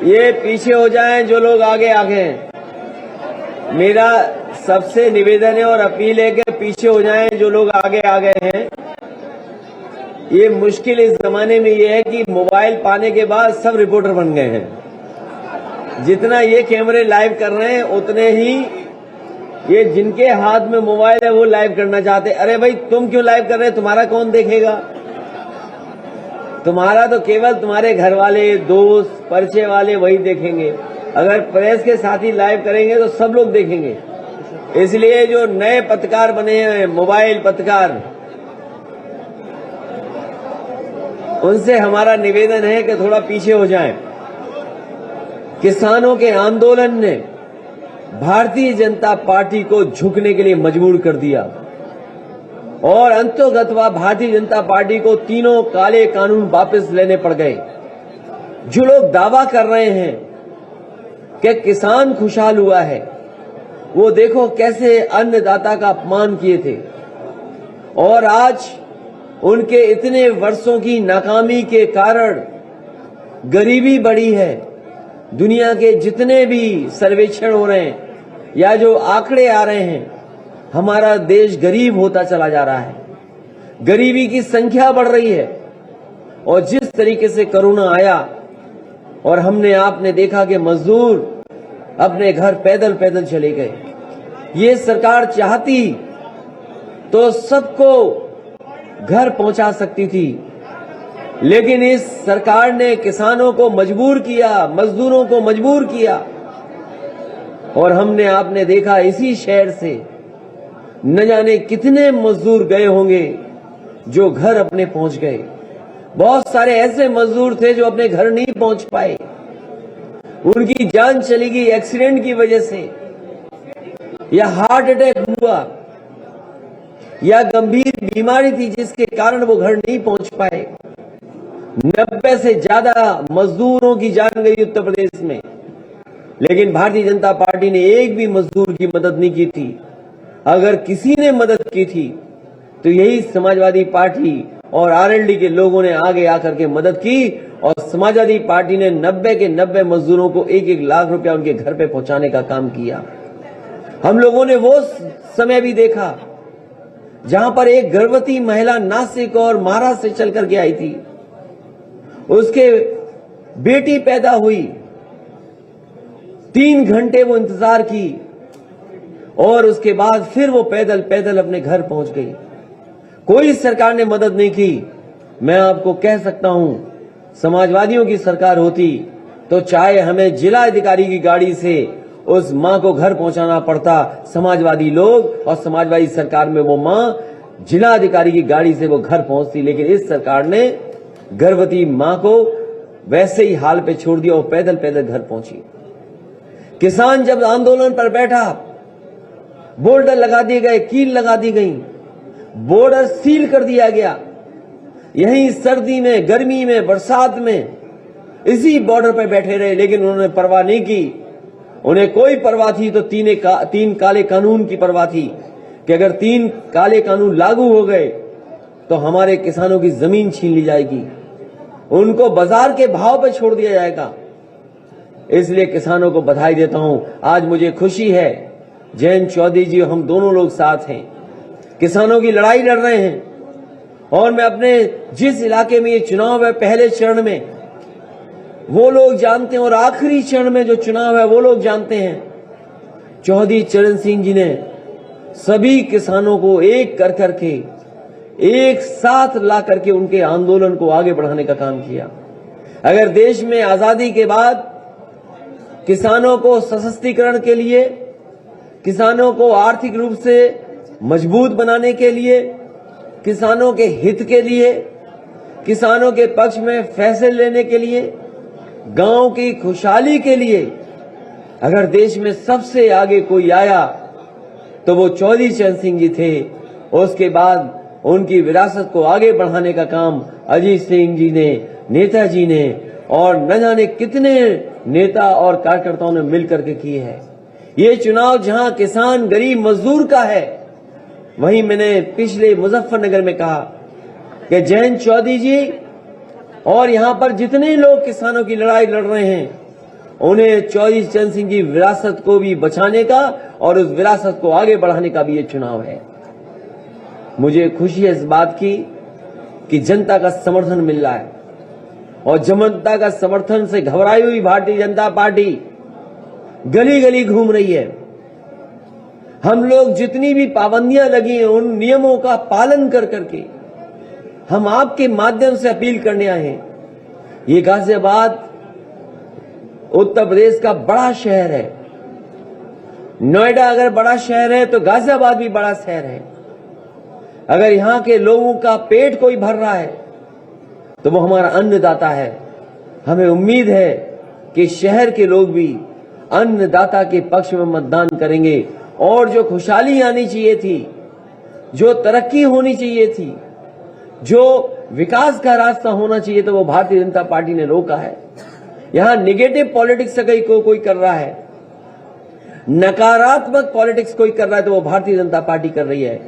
ये पीछे हो जाएं जो लोग आगे आगे हैं। मेरा सबसे निवेदन है और अपील है कि पीछे हो जाएं जो लोग आगे आ गए हैं। ये मुश्किल इस जमाने में ये है कि मोबाइल पाने के बाद सब रिपोर्टर बन गए हैं। जितना ये कैमरे लाइव कर रहे हैं उतने ही ये जिनके हाथ में मोबाइल है वो लाइव करना चाहते हैं। अरे भाई तुम क्यों लाइव कर रहे हैं? तुम्हारा कौन देखेगा? तुम्हारा तो केवल तुम्हारे घर वाले, दोस्त, परिचय वाले वही देखेंगे। अगर प्रेस के साथी लाइव करेंगे तो सब लोग देखेंगे। इसलिए जो नए पत्रकार बने हैं, मोबाइल पत्रकार, उनसे हमारा निवेदन है कि थोड़ा पीछे हो जाएं। किसानों के आंदोलन ने भारतीय जनता पार्टी को झुकने के लिए मजबूर कर दिया और अंततोगत्वा भारतीय जनता पार्टी को तीनों काले कानून वापस लेने पड़ गए। जो लोग दावा कर रहे हैं कि किसान खुशहाल हुआ है, वो देखो कैसे अन्नदाता का अपमान किए थे और आज उनके इतने वर्षों की नाकामी के कारण गरीबी बढ़ी है। दुनिया के जितने भी सर्वेक्षण हो रहे हैं या जो आंकड़े आ रहे हैं, हमारा देश गरीब होता चला जा रहा है। गरीबी की संख्या बढ़ रही है और जिस तरीके से कोरोना आया और हमने आपने देखा कि मजदूर अपने घर पैदल पैदल चले गए। ये सरकार चाहती तो सबको घर पहुंचा सकती थी, लेकिन इस सरकार ने किसानों को मजबूर किया, मजदूरों को मजबूर किया। और हमने आपने देखा इसी शहर से न जाने कितने मजदूर गए होंगे जो घर अपने पहुंच गए। बहुत सारे ऐसे मजदूर थे जो अपने घर नहीं पहुंच पाए, उनकी जान चली गई एक्सीडेंट की वजह से, या हार्ट अटैक हुआ, या गंभीर बीमारी थी जिसके कारण वो घर नहीं पहुंच पाए। 90 से ज्यादा मजदूरों की जान गई उत्तर प्रदेश में, लेकिन भारतीय जनता पार्टी ने एक भी मजदूर की मदद नहीं की थी। अगर किसी ने मदद की थी तो यही समाजवादी पार्टी और आरएलडी के लोगों ने आगे आकर के मदद की और समाजवादी पार्टी ने 90 के 90 मजदूरों को 1-1 लाख रुपया उनके घर पे पहुंचाने का काम किया। हम लोगों ने वो समय भी देखा जहां पर एक गर्भवती महिला नासिक और महाराष्ट्र से चल करके आई थी, उसके बेटी पैदा हुई, 3 घंटे वो इंतजार की और उसके बाद फिर वो पैदल पैदल अपने घर पहुंच गई। कोई सरकार ने मदद नहीं की। मैं आपको कह सकता हूं, समाजवादियों की सरकार होती तो चाहे हमें जिला अधिकारी की गाड़ी से उस मां को घर पहुंचाना पड़ता, समाजवादी लोग और समाजवादी सरकार में वो मां जिला अधिकारी की गाड़ी से वो घर पहुंचती। लेकिन इस सरकार ने गर्भवती मां को वैसे ही हाल पे छोड़ दिया और पैदल पैदल घर पहुंची। किसान जब आंदोलन पर बैठा, बोर्डर लगा दिए गए, कील लगा दी गई, बॉर्डर सील कर दिया गया। यहीं सर्दी में, गर्मी में, बरसात में इसी बॉर्डर पर बैठे रहे, लेकिन उन्होंने परवाह नहीं की। उन्हें कोई परवाह थी तो 3 काले कानून की परवाह थी कि अगर 3 काले कानून लागू हो गए तो हमारे किसानों की जमीन छीन ली जाएगी, उनको बाजार के भाव पर छोड़ दिया जाएगा। इसलिए किसानों को बधाई देता हूं। आज मुझे खुशी है, जयंत चौधरी जी हम दोनों लोग साथ हैं, किसानों की लड़ाई लड़ रहे हैं। और मैं अपने जिस इलाके में ये चुनाव है, पहले चरण में वो लोग जानते हैं और आखिरी चरण में जो चुनाव है वो लोग जानते हैं। चौधरी चरण सिंह जी ने सभी किसानों को एक कर करके एक साथ ला करके उनके आंदोलन को आगे बढ़ाने का काम किया। अगर देश में आजादी के बाद किसानों को सशक्तिकरण के लिए, किसानों को आर्थिक रूप से मजबूत बनाने के लिए, किसानों के हित के लिए, किसानों के पक्ष में फैसले लेने के लिए, गांव की खुशहाली के लिए अगर देश में सबसे आगे कोई आया तो वो चौधरी चरण सिंह जी थे। उसके बाद उनकी विरासत को आगे बढ़ाने का काम अजीत सिंह जी ने, नेताजी ने और न जाने कितने नेता और कार्यकर्ताओं ने मिलकर के किए हैं। ये चुनाव जहां किसान, गरीब, मजदूर का है, वहीं मैंने पिछले मुजफ्फरनगर में कहा कि जयंत चौधरी जी और यहां पर जितने लोग किसानों की लड़ाई लड़ रहे हैं, उन्हें चौधरी चरण सिंह की विरासत को भी बचाने का और उस विरासत को आगे बढ़ाने का भी ये चुनाव है। मुझे खुशी है इस बात की कि जनता का समर्थन मिल रहा है और जनता का समर्थन से घबराई हुई भारतीय जनता पार्टी गली गली घूम रही है। हम लोग जितनी भी पाबंदियां लगी हैं उन नियमों का पालन कर करके हम आपके माध्यम से अपील करने आए हैं। ये गाजियाबाद उत्तर प्रदेश का बड़ा शहर है। नोएडा अगर बड़ा शहर है तो गाजियाबाद भी बड़ा शहर है। अगर यहां के लोगों का पेट कोई भर रहा है तो वो हमारा अन्नदाता है। हमें उम्मीद है कि शहर के लोग भी अन्नदाता के पक्ष में मतदान करेंगे और जो खुशहाली आनी चाहिए थी, जो तरक्की होनी चाहिए थी, जो विकास का रास्ता होना चाहिए था, वो भारतीय जनता पार्टी ने रोका है। यहां निगेटिव पॉलिटिक्स कोई कर रहा है, नकारात्मक पॉलिटिक्स कोई कर रहा है तो वो भारतीय जनता पार्टी कर रही है।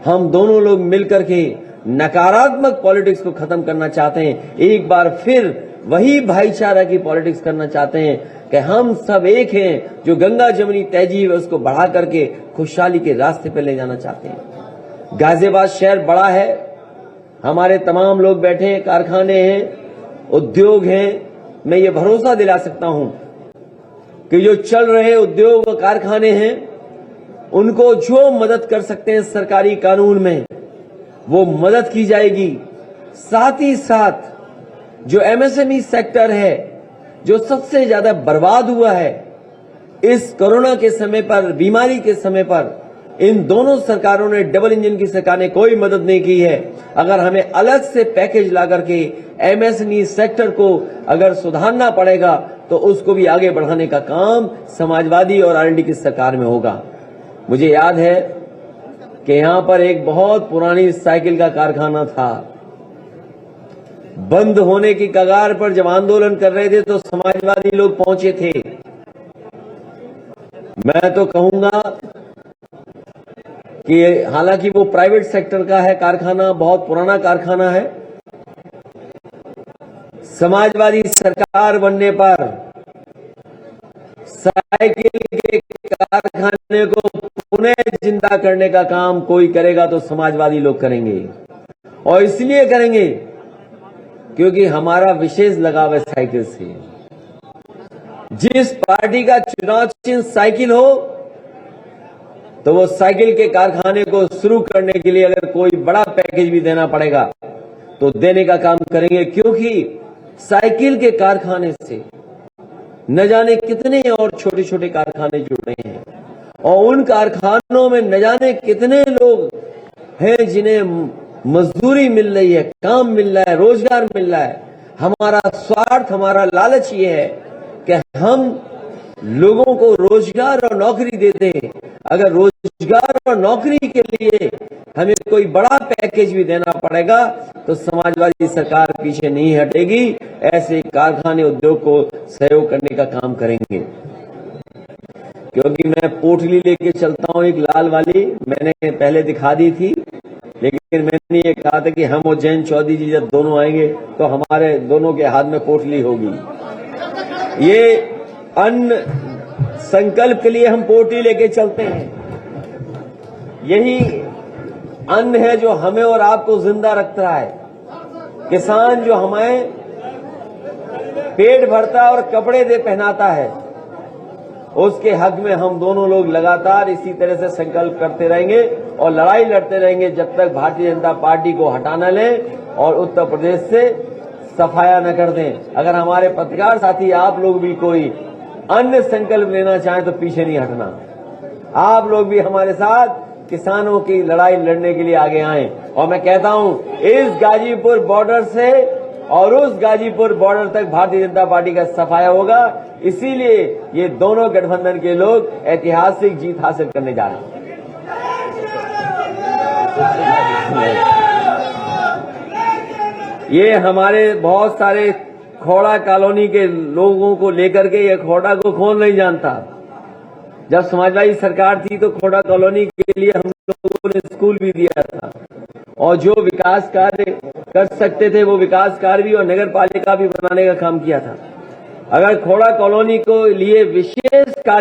हम दोनों लोग मिलकर के नकारात्मक पॉलिटिक्स को खत्म करना चाहते हैं। एक बार फिर वही भाईचारा की पॉलिटिक्स करना चाहते हैं कि हम सब एक हैं। जो गंगा जमुनी तहजीब है उसको बढ़ा करके खुशहाली के रास्ते पर ले जाना चाहते हैं। गाजियाबाद शहर बड़ा है, हमारे तमाम लोग बैठे हैं, कारखाने हैं, उद्योग हैं। मैं ये भरोसा दिला सकता हूं कि जो चल रहे उद्योग व कारखाने हैं उनको जो मदद कर सकते हैं सरकारी कानून में वो मदद की जाएगी। साथ ही साथ जो एमएसएमई सेक्टर है जो सबसे ज्यादा बर्बाद हुआ है इस कोरोना के समय पर, बीमारी के समय पर, इन दोनों सरकारों ने, डबल इंजन की सरकार ने कोई मदद नहीं की है। अगर हमें अलग से पैकेज ला करके एमएसएमई सेक्टर को अगर सुधारना पड़ेगा तो उसको भी आगे बढ़ाने का काम समाजवादी और आरएलडी की सरकार में होगा। मुझे याद है कि यहां पर एक बहुत पुरानी साइकिल का कारखाना था, बंद होने की कगार पर जब आंदोलन कर रहे थे तो समाजवादी लोग पहुंचे थे। मैं तो कहूंगा कि हालांकि वो प्राइवेट सेक्टर का है कारखाना, बहुत पुराना कारखाना है, समाजवादी सरकार बनने पर साइकिल के कारखाने को पुनः जिंदा करने का काम कोई करेगा तो समाजवादी लोग करेंगे। और इसलिए करेंगे क्योंकि हमारा विशेष लगाव है साइकिल से। जिस पार्टी का चुनाव चिन्ह साइकिल हो तो वो साइकिल के कारखाने को शुरू करने के लिए अगर कोई बड़ा पैकेज भी देना पड़ेगा तो देने का काम करेंगे, क्योंकि साइकिल के कारखाने से न जाने कितने और छोटे छोटे कारखाने जुड़े हैं और उन कारखानों में न जाने कितने लोग हैं जिन्हें मजदूरी मिल रही है, काम मिल रहा है, रोजगार मिल रहा है। हमारा स्वार्थ, हमारा लालच ये है कि हम लोगों को रोजगार और नौकरी देते हैं। अगर रोजगार और नौकरी के लिए हमें कोई बड़ा पैकेज भी देना पड़ेगा तो समाजवादी सरकार पीछे नहीं हटेगी। ऐसे कारखाने उद्योग को सहयोग करने का काम करेंगे। क्योंकि मैं पोटली लेके चलता हूं एक लाल वाली, मैंने पहले दिखा दी थी, लेकिन मैंने ये कहा था कि हम और जयंत चौधरी जी जब दोनों आएंगे तो हमारे दोनों के हाथ में पोटली होगी। ये अन्न संकल्प के लिए हम पोटली लेके चलते हैं। यही अन्न है जो हमें और आपको जिंदा रखता है। किसान जो हमें पेट भरता है और कपड़े दे पहनाता है, उसके हक में हम दोनों लोग लगातार इसी तरह से संकल्प करते रहेंगे और लड़ाई लड़ते रहेंगे जब तक भारतीय जनता पार्टी को हटा न लें और उत्तर प्रदेश से सफाया न कर दें। अगर हमारे पत्रकार साथी आप लोग भी कोई अन्य संकल्प लेना चाहें तो पीछे नहीं हटना। आप लोग भी हमारे साथ किसानों की लड़ाई लड़ने के लिए आगे आएं। और मैं कहता हूं इस गाजीपुर बॉर्डर से और उस गाजीपुर बॉर्डर तक भारतीय जनता पार्टी का सफाया होगा। इसीलिए ये दोनों गठबंधन के लोग ऐतिहासिक जीत हासिल करने जा रहे हैं। ये हमारे बहुत सारे खोड़ा कॉलोनी के लोगों को लेकर के ये खोड़ा को कौन नहीं जानता। जब समाजवादी सरकार थी तो खोड़ा कॉलोनी के लिए हम लोगों ने स्कूल भी दिया था और जो विकास कार्य कर सकते थे वो विकास कार्य भी और नगर पालिका भी बनाने का काम किया था। अगर खोड़ा कॉलोनी को लिए विशेष कार्य